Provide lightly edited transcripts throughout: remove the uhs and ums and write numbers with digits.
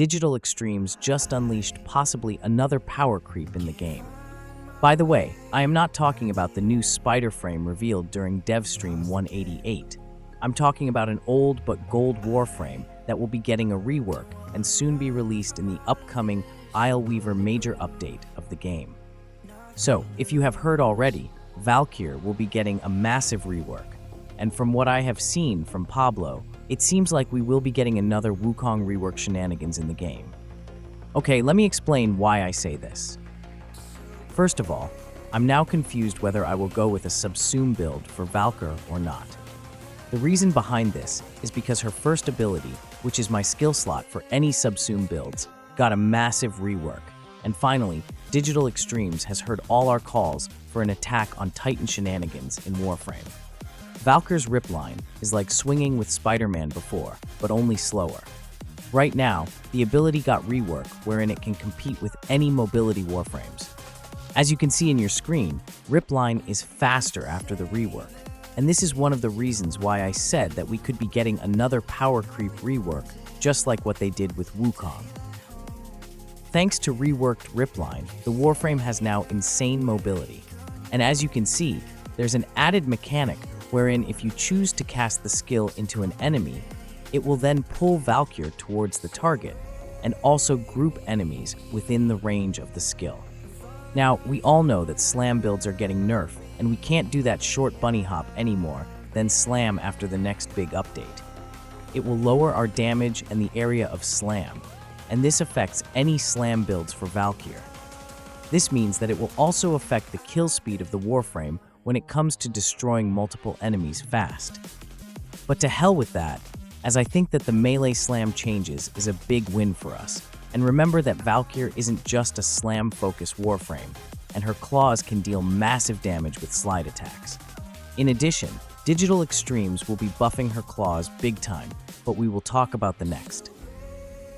Digital Extremes just unleashed possibly another power creep in the game. By the way, I am not talking about the new spider frame revealed during DevStream 188. I'm talking about an old but gold warframe that will be getting a rework and soon be released in the upcoming Islweaver major update of the game. So, if you have heard already, Valkyr will be getting a massive rework, and from what I have seen from Pablo, it seems like we will be getting another Wukong rework shenanigans in the game. Okay, let me explain why I say this. First of all, I'm now confused whether I will go with a subsume build for Valkyr or not. The reason behind this is because her first ability, which is my skill slot for any subsume builds, got a massive rework. And finally, Digital Extremes has heard all our calls for an attack on Titan shenanigans in Warframe. Valkyr's rip line is like swinging with Spider-Man before, but only slower. Right now, the ability got rework wherein it can compete with any mobility Warframes. As you can see in your screen, rip line is faster after the rework, and this is one of the reasons why I said that we could be getting another power creep rework just like what they did with Wukong. Thanks to reworked rip line, the Warframe has now insane mobility, and as you can see, there's an added mechanic wherein if you choose to cast the skill into an enemy, it will then pull Valkyr towards the target and also group enemies within the range of the skill. Now, we all know that slam builds are getting nerfed, and we can't do that short bunny hop anymore, then slam after the next big update. It will lower our damage and the area of slam, and this affects any slam builds for Valkyr. This means that it will also affect the kill speed of the Warframe when it comes to destroying multiple enemies fast. But to hell with that, as I think that the melee slam changes is a big win for us. And remember that Valkyr isn't just a slam-focused Warframe, and her claws can deal massive damage with slide attacks. In addition, Digital Extremes will be buffing her claws big time, but we will talk about the next.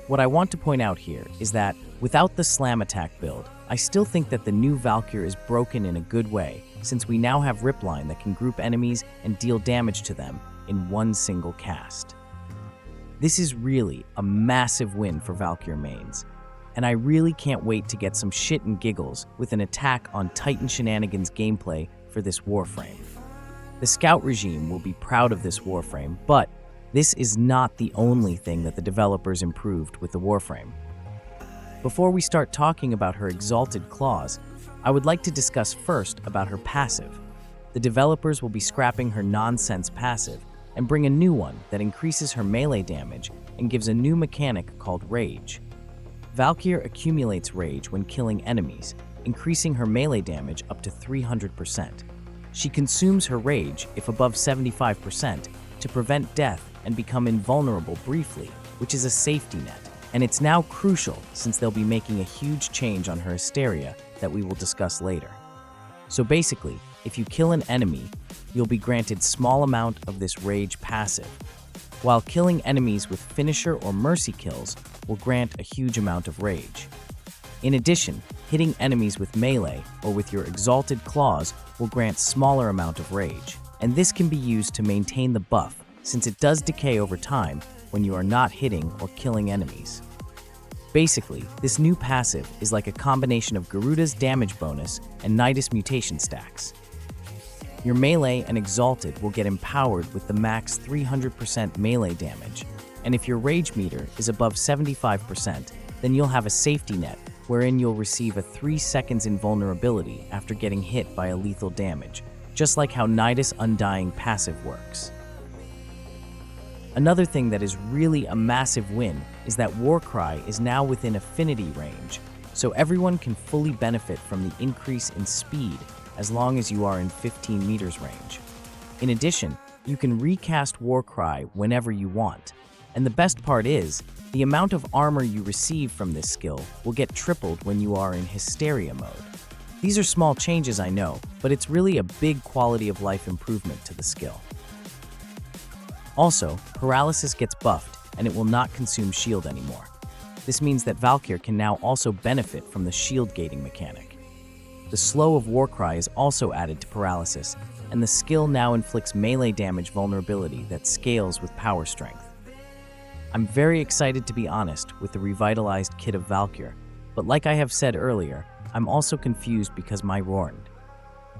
What I want to point out here is that, without the slam attack build, I still think that the new Valkyr is broken in a good way, since we now have rip line that can group enemies and deal damage to them in one single cast. This is really a massive win for Valkyr mains, and I really can't wait to get some shit and giggles with an attack on Titan shenanigans gameplay for this Warframe. The Scout regime will be proud of this Warframe, but this is not the only thing that the developers improved with the Warframe. Before we start talking about her exalted claws, I would like to discuss first about her passive. The developers will be scrapping her nonsense passive and bring a new one that increases her melee damage and gives a new mechanic called Rage. Valkyr accumulates Rage when killing enemies, increasing her melee damage up to 300%. She consumes her Rage, if above 75%, to prevent death and become invulnerable briefly, which is a safety net. And it's now crucial since they'll be making a huge change on her Hysteria that we will discuss later. So basically, if you kill an enemy, you'll be granted small amount of this Rage passive, while killing enemies with Finisher or Mercy kills will grant a huge amount of Rage. In addition, hitting enemies with melee or with your exalted claws will grant smaller amount of Rage, and this can be used to maintain the buff since it does decay over time when you are not hitting or killing enemies. Basically, this new passive is like a combination of Garuda's damage bonus and Nidus mutation stacks. Your melee and exalted will get empowered with the max 300% melee damage, and if your rage meter is above 75%, then you'll have a safety net wherein you'll receive a 3 seconds invulnerability after getting hit by a lethal damage, just like how Nidus Undying passive works. Another thing that is really a massive win is that Warcry is now within affinity range, so everyone can fully benefit from the increase in speed as long as you are in 15 meters range. In addition, you can recast Warcry whenever you want, and the best part is, the amount of armor you receive from this skill will get tripled when you are in Hysteria mode. These are small changes, I know, but it's really a big quality of life improvement to the skill. Also, Paralysis gets buffed, and it will not consume shield anymore. This means that Valkyr can now also benefit from the shield gating mechanic. The Slow of Warcry is also added to Paralysis, and the skill now inflicts melee damage vulnerability that scales with power strength. I'm very excited, to be honest, with the revitalized kit of Valkyr, but like I have said earlier, I'm also confused because my Rorn.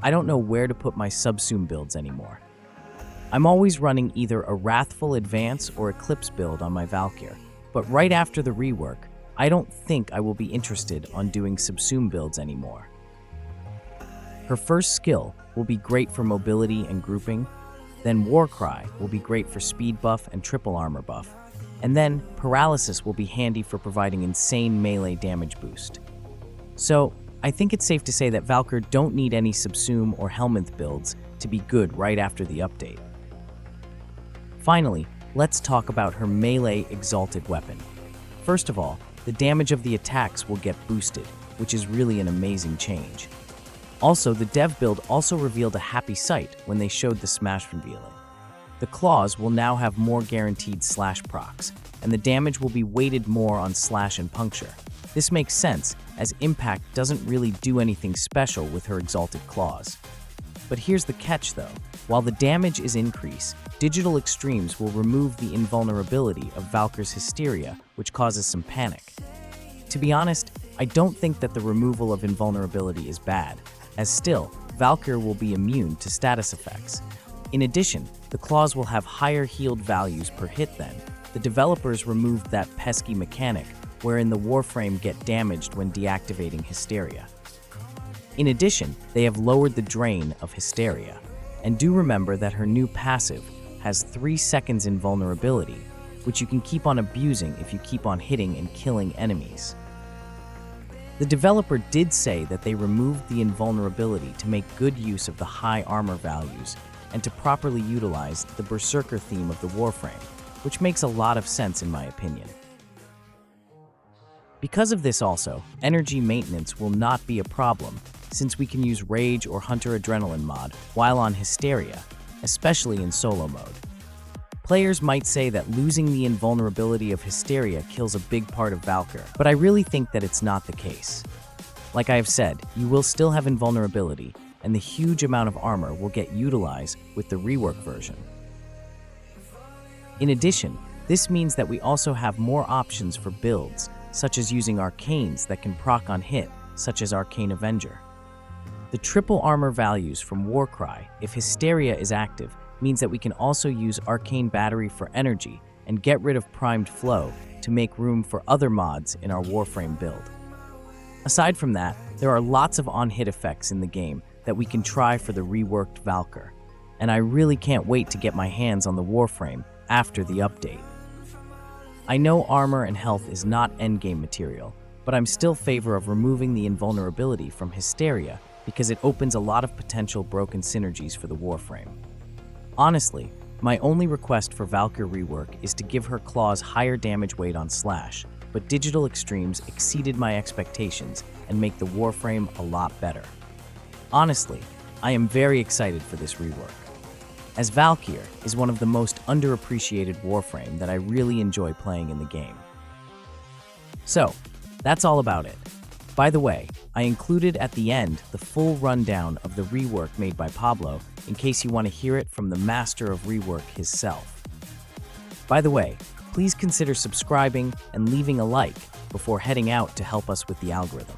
I don't know where to put my subsume builds anymore. I'm always running either a Wrathful Advance or Eclipse build on my Valkyr, but right after the rework, I don't think I will be interested on doing subsume builds anymore. Her first skill will be great for mobility and grouping, then Warcry will be great for speed buff and triple armor buff, and then Paralysis will be handy for providing insane melee damage boost. So, I think it's safe to say that Valkyr don't need any subsume or Helminth builds to be good right after the update. Finally, let's talk about her melee exalted weapon. First of all, the damage of the attacks will get boosted, which is really an amazing change. Also, the dev build also revealed a happy sight when they showed the smash revealing. The claws will now have more guaranteed slash procs, and the damage will be weighted more on slash and puncture. This makes sense, as Impact doesn't really do anything special with her exalted claws. But here's the catch though, while the damage is increased, Digital Extremes will remove the invulnerability of Valkyr's Hysteria, which causes some panic. To be honest, I don't think that the removal of invulnerability is bad, as still, Valkyr will be immune to status effects. In addition, the claws will have higher healed values per hit then. The developers removed that pesky mechanic wherein the warframe get damaged when deactivating Hysteria. In addition, they have lowered the drain of Hysteria. And do remember that her new passive has 3 seconds invulnerability, which you can keep on abusing if you keep on hitting and killing enemies. The developer did say that they removed the invulnerability to make good use of the high armor values and to properly utilize the Berserker theme of the warframe, which makes a lot of sense in my opinion. Because of this also, energy maintenance will not be a problem, since we can use Rage or Hunter Adrenaline mod while on Hysteria, especially in solo mode. Players might say that losing the invulnerability of Hysteria kills a big part of Valkyr, but I really think that it's not the case. Like I have said, you will still have invulnerability, and the huge amount of armor will get utilized with the rework version. In addition, this means that we also have more options for builds, such as using arcanes that can proc on hit, such as Arcane Avenger. The triple armor values from Warcry, if Hysteria is active, means that we can also use Arcane Battery for energy and get rid of Primed Flow to make room for other mods in our Warframe build. Aside from that, there are lots of on-hit effects in the game that we can try for the reworked Valkyr, and I really can't wait to get my hands on the Warframe after the update. I know armor and health is not endgame material, but I'm still in favor of removing the invulnerability from Hysteria because it opens a lot of potential broken synergies for the Warframe. Honestly, my only request for Valkyr Rework is to give her claws higher damage weight on slash, but Digital Extremes exceeded my expectations and make the Warframe a lot better. Honestly, I am very excited for this rework, as Valkyr is one of the most underappreciated Warframe that I really enjoy playing in the game. So, that's all about it. By the way, I included at the end the full rundown of the rework made by Pablo in case you want to hear it from the master of rework himself. By the way, please consider subscribing and leaving a like before heading out to help us with the algorithm.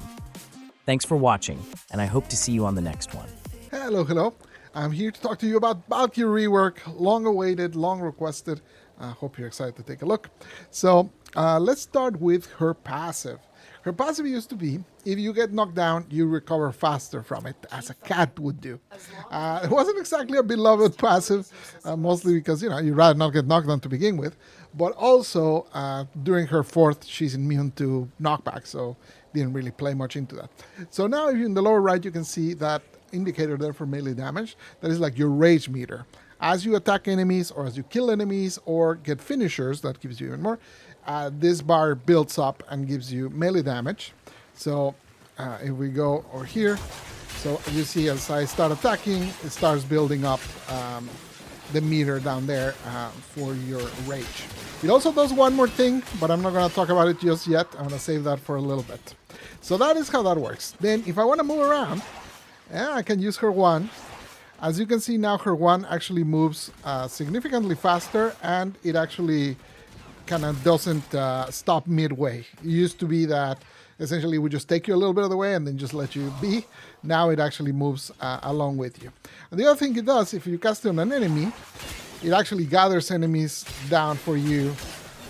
Thanks for watching, and I hope to see you on the next one. Hello. I'm here to talk to you about Valkyr Rework, long awaited, long requested. I hope you're excited to take a look. So let's start with her passive. Her passive used to be, if you get knocked down, you recover faster from it, as a cat would do. It wasn't exactly a beloved passive, mostly because, you'd rather not get knocked down to begin with. But also, during her fourth, she's immune to knockback, so didn't really play much into that. So now, if you're in the lower right, you can see that indicator there for melee damage. That is like your rage meter. As you attack enemies, or as you kill enemies, or get finishers, that gives you even more. This bar builds up and gives you melee damage. So if we go over here, so you see as I start attacking, it starts building up the meter down there for your rage. It also does one more thing, but I'm not going to talk about it just yet. I'm going to save that for a little bit. So that is how that works. Then if I want to move around, I can use her one. As you can see now, her one actually moves significantly faster, and it actually kind of doesn't stop midway. It used to be that essentially it would just take you a little bit of the way and then just let you be. Now it actually moves along with you. And the other thing it does, if you cast it on an enemy, it actually gathers enemies down for you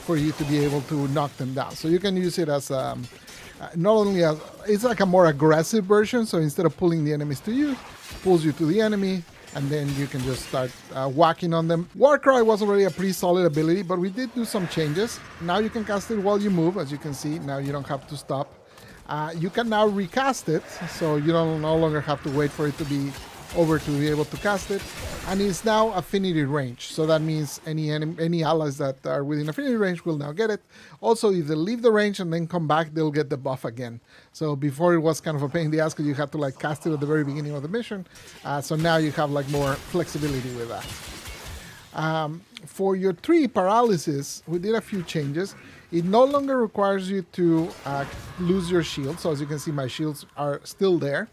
to be able to knock them down. So you can use it as not only as, it's like a more aggressive version. So instead of pulling the enemies to you, pulls you to the enemy, and then you can just start whacking on them. Warcry was already a pretty solid ability, but we did do some changes. Now you can cast it while you move, as you can see. Now you don't have to stop. You can now recast it, so you don't no longer have to wait for it to be over to be able to cast it. And it's now affinity range, so that means any allies that are within affinity range will now get it. Also, if they leave the range and then come back, they'll get the buff again. So before it was kind of a pain in the ass because you had to like cast it at the very beginning of the mission. So now you have like more flexibility with that. For your 3 paralysis, we did a few changes. It no longer requires you to lose your shield. So as you can see, my shields are still there.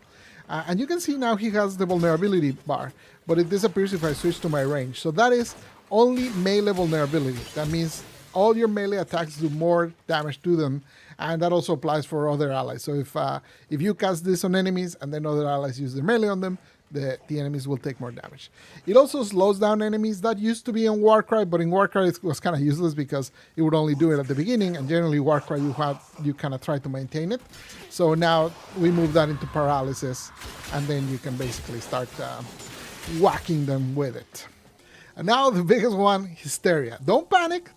And you can see now he has the vulnerability bar, but it disappears if I switch to my range. So that is only melee vulnerability. That means all your melee attacks do more damage to them, and that also applies for other allies. So if you cast this on enemies and then other allies use their melee on them, the enemies will take more damage. It also slows down enemies. That used to be in Warcry, but in Warcry it was kind of useless because it would only do it at the beginning, and generally Warcry you kind of try to maintain it. So now we move that into paralysis, and then you can basically start whacking them with it. And now the biggest one, Hysteria. Don't panic.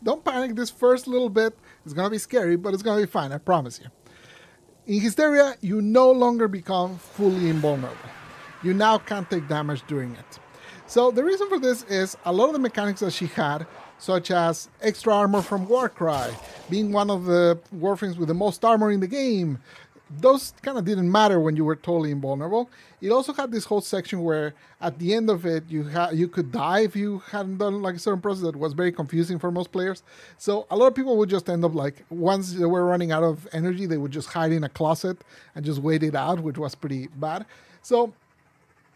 This first little bit is going to be scary, but it's going to be fine, I promise you. In Hysteria, you no longer become fully invulnerable. You now can't take damage during it. So the reason for this is a lot of the mechanics that she had, such as extra armor from Warcry, being one of the warframes with the most armor in the game, those kind of didn't matter when you were totally invulnerable. It also had this whole section where at the end of it you could die if you hadn't done like a certain process that was very confusing for most players. So a lot of people would just end up like, once they were running out of energy, they would just hide in a closet and just wait it out, which was pretty bad. So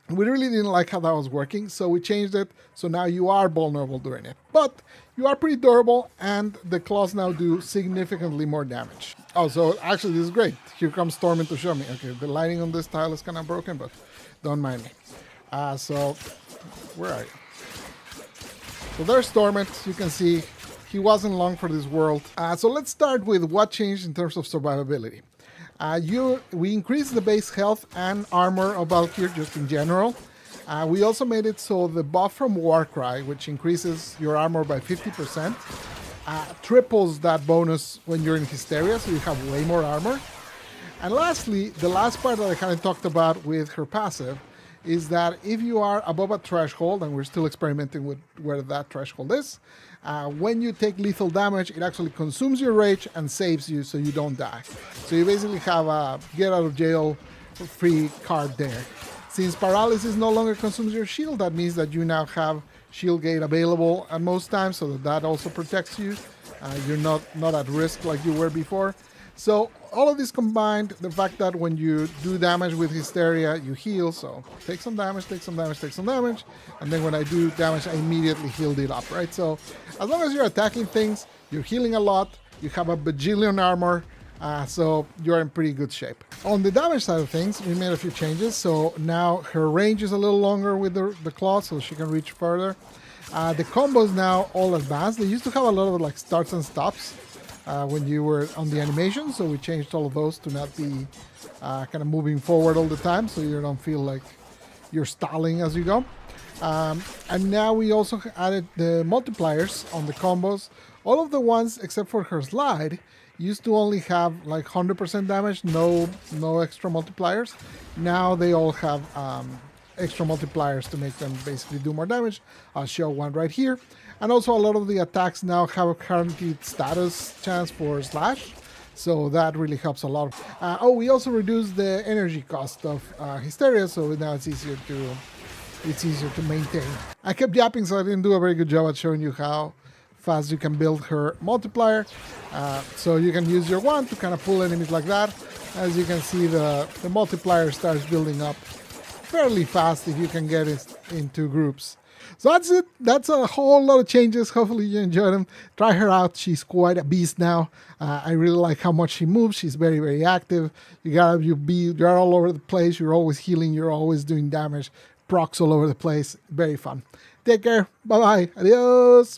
we really didn't like how that was working, so we changed it, so now you are vulnerable during it. But you are pretty durable, and the claws now do significantly more damage. Oh, so actually this is great. Here comes Stormin to show me. Okay, the lighting on this tile is kind of broken, but don't mind me. So, where are you? So there's Stormin. You can see he wasn't long for this world. So let's start with what changed in terms of survivability. We increased the base health and armor of Valkyr just in general. We also made it so the buff from Warcry, which increases your armor by 50%, triples that bonus when you're in Hysteria, so you have way more armor. And lastly, the last part that I kind of talked about with her passive is that if you are above a threshold, and we're still experimenting with where that threshold is, when you take lethal damage, it actually consumes your rage and saves you so you don't die. So you basically have a get out of jail free card there. Since paralysis no longer consumes your shield, that means that you now have shield gate available at most times, so that also protects you. You're not at risk like you were before. So all of this combined, the fact that when you do damage with Hysteria, you heal. So take some damage, take some damage, take some damage. And then when I do damage, I immediately healed it up, right? So as long as you're attacking things, you're healing a lot, you have a bajillion armor, so you're in pretty good shape. On the damage side of things, we made a few changes. So now her range is a little longer with the claw, so she can reach further. The combos now all advanced. They used to have a lot of like starts and stops when you were on the animation, so we changed all of those to not be kind of moving forward all the time, so you don't feel like you're stalling as you go. And now we also added the multipliers on the combos. All of the ones except for her slide used to only have like 100% damage, no extra multipliers. Now they all have extra multipliers to make them basically do more damage. I'll show one right here. And also a lot of the attacks now have a guaranteed status chance for slash, so that really helps a lot. We also reduced the energy cost of Hysteria, so now it's easier to maintain. I kept yapping, so I didn't do a very good job at showing you how fast you can build her multiplier. So you can use your wand to kind of pull enemies like that. As you can see, the multiplier starts building up fairly fast if you can get it into groups. So that's it. That's a whole lot of changes. Hopefully you enjoyed them. Try her out. She's quite a beast now. I really like how much she moves. She's very, very active. You're all over the place. You're always healing. You're always doing damage. Procs all over the place. Very fun. Take care. Bye bye. Adios.